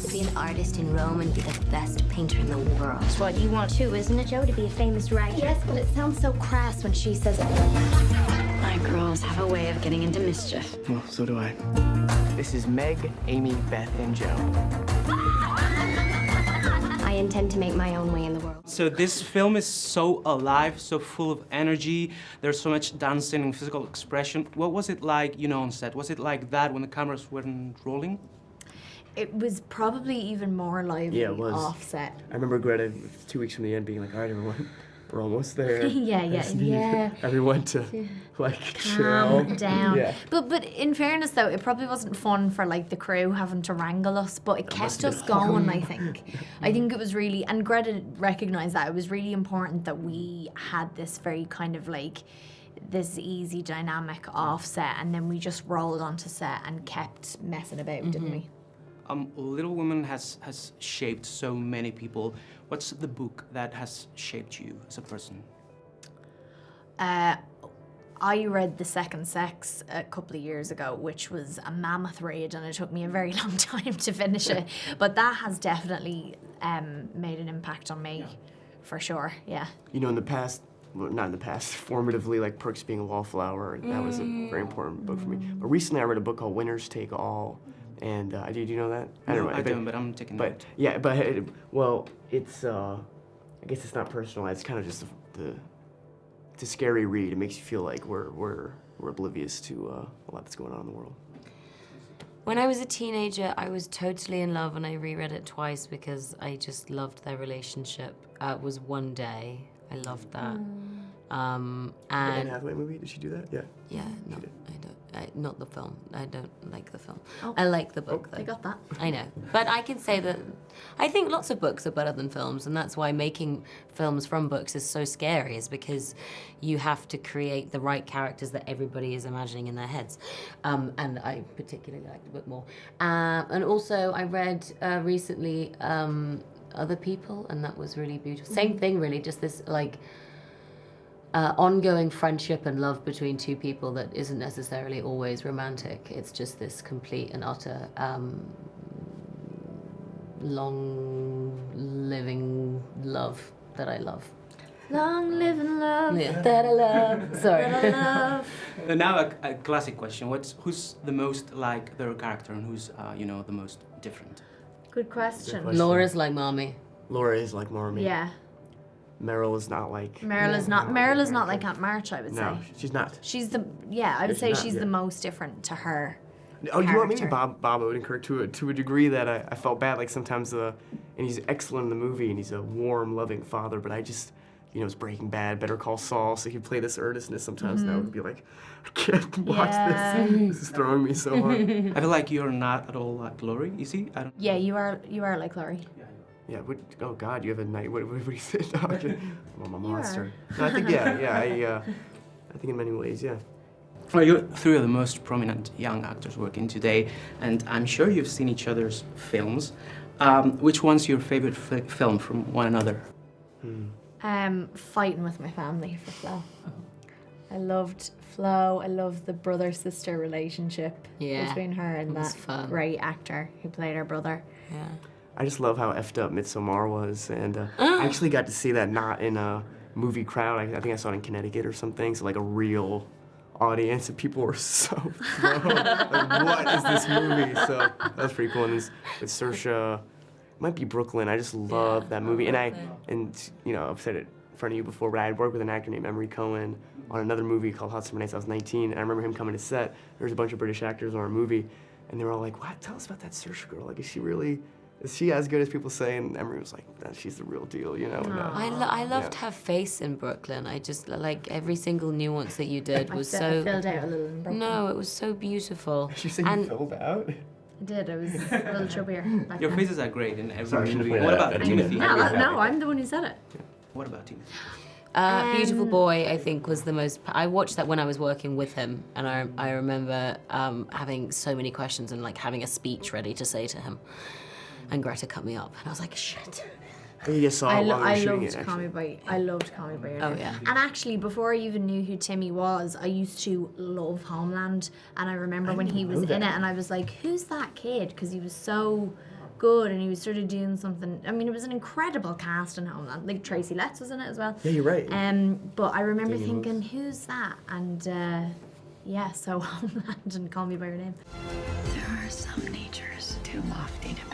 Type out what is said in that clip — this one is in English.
to be an artist in Rome and be the best painter in the world. That's what you want too, isn't it, Joe? To be a famous writer? Yes, but it sounds so crass when she says it. My girls have a way of getting into mischief. Well, so do I. This is Meg, Amy, Beth, and Joe. I intend to make my own way in the world. So this film is so alive, so full of energy. There's so much dancing and physical expression. What was it like, on set? Was it like that when the cameras weren't rolling? It was probably even more lively offset. I remember Greta 2 weeks from the end being like, all right, everyone, we're almost there. yeah. Everyone to, Calm chill. down. Yeah. But in fairness, though, it probably wasn't fun for, the crew having to wrangle us, but it kept us going, I think. I think it was really, and Greta recognised that, it was really important that we had this very kind of, this easy dynamic offset, and then we just rolled onto set and kept messing about, didn't we? Little Women has shaped so many people. What's the book that has shaped you as a person? I read The Second Sex a couple of years ago, which was a mammoth read, and it took me a very long time to finish it. But that has definitely made an impact on me, for sure, yeah. In the past, well, not in the past, formatively, Perks Being a Wallflower, that was a very important book for me. But recently I read a book called Winners Take All, and do you know that? No, I don't, but I'm taking note. Yeah, it's, I guess it's not personalized, it's kind of just it's a scary read. It makes you feel like we're oblivious to a lot that's going on in the world. When I was a teenager, I was totally in love, and I reread it twice because I just loved their relationship. It was One Day. I loved that. The Anne Hathaway movie, did she do that? Yeah. Yeah, no, She did. I don't. Not the film. I don't like the film. Oh. I like the book, though. I got that. I know. But I can say that I think lots of books are better than films, and that's why making films from books is so scary, is because you have to create the right characters that everybody is imagining in their heads. And I particularly liked the book more. And also, I read recently Other People, and that was really beautiful. Same thing, really, just this, ongoing friendship and love between two people that isn't necessarily always romantic. It's just this complete and utter long-living love that I love. Long live and love. Yeah, that I love. Sorry. That I love. And now a classic question. Who's the most like their character, and who's, the most different? Good question. Laura's like mommy. Laura is like Marmee. Yeah. Meryl is not like... Meryl is not like Aunt March, I would say. No, she's not. She's I would say not, she's yeah. the most different to her. Oh, you want me to character. Bob Odenkirk to a degree that I felt bad, sometimes, and he's excellent in the movie, and he's a warm, loving father, but I just, it's Breaking Bad, Better Call Saul, so he'd play this earnestness sometimes, and I would be like, I can't watch this. This is throwing me so hard. I feel like you're not at all like Laurie, is he? I don't. Yeah, you are like Laurie. Yeah, oh God, you have a night, what do you say? I'm a monster. No, I think, I think in many ways, yeah. Well, you're three of the most prominent young actors working today, and I'm sure you've seen each other's films. Which one's your favorite film from one another? Fighting with my family for Flo. I loved Flo. I loved the brother-sister relationship between her and that great actor who played her brother. Yeah. I just love how effed up Midsommar was, and I actually got to see that not in a movie crowd. I think I saw it in Connecticut or something, so a real audience, and people were so thrown. What is this movie? So that was pretty cool. And with Saoirse, it might be Brooklyn. I just love that movie, and I've said it in front of you before, but I had worked with an actor named Emery Cohen on another movie called Hot Summer Nights. I was 19, and I remember him coming to set. There was a bunch of British actors on our movie, and they were all like, "What? Tell us about that Saoirse girl. Is she as good as people say?" And Emery was like, "Nah, she's the real deal, I loved her face in Brooklyn. I just, every single nuance that you did was so... I filled out a little in Brooklyn. No, it was so beautiful. Did you say you filled out? I did. I was a little chubbier back Your then. faces are great in every Sorry, movie. What about Timothee? No, I'm the one who said it. What about Timothee? Beautiful Boy, I think, was the most... I watched that when I was working with him, and I remember having so many questions and having a speech ready to say to him. And Greta cut me up, and I was like, shit. You just saw it while we were shooting it, I loved Call Me By Your Name. Oh, yeah. And actually, before I even knew who Timmy was, I used to love Homeland. And I remember when he was in it, and I was like, who's that kid? Because he was so good, and he was sort of doing something. I mean, it was an incredible cast in Homeland. Like Tracy Letts was in it as well. Yeah, you're right. But I remember Daniel thinking, who's that? And yeah, so Homeland and Call Me by Your Name. There are some natures too lofty to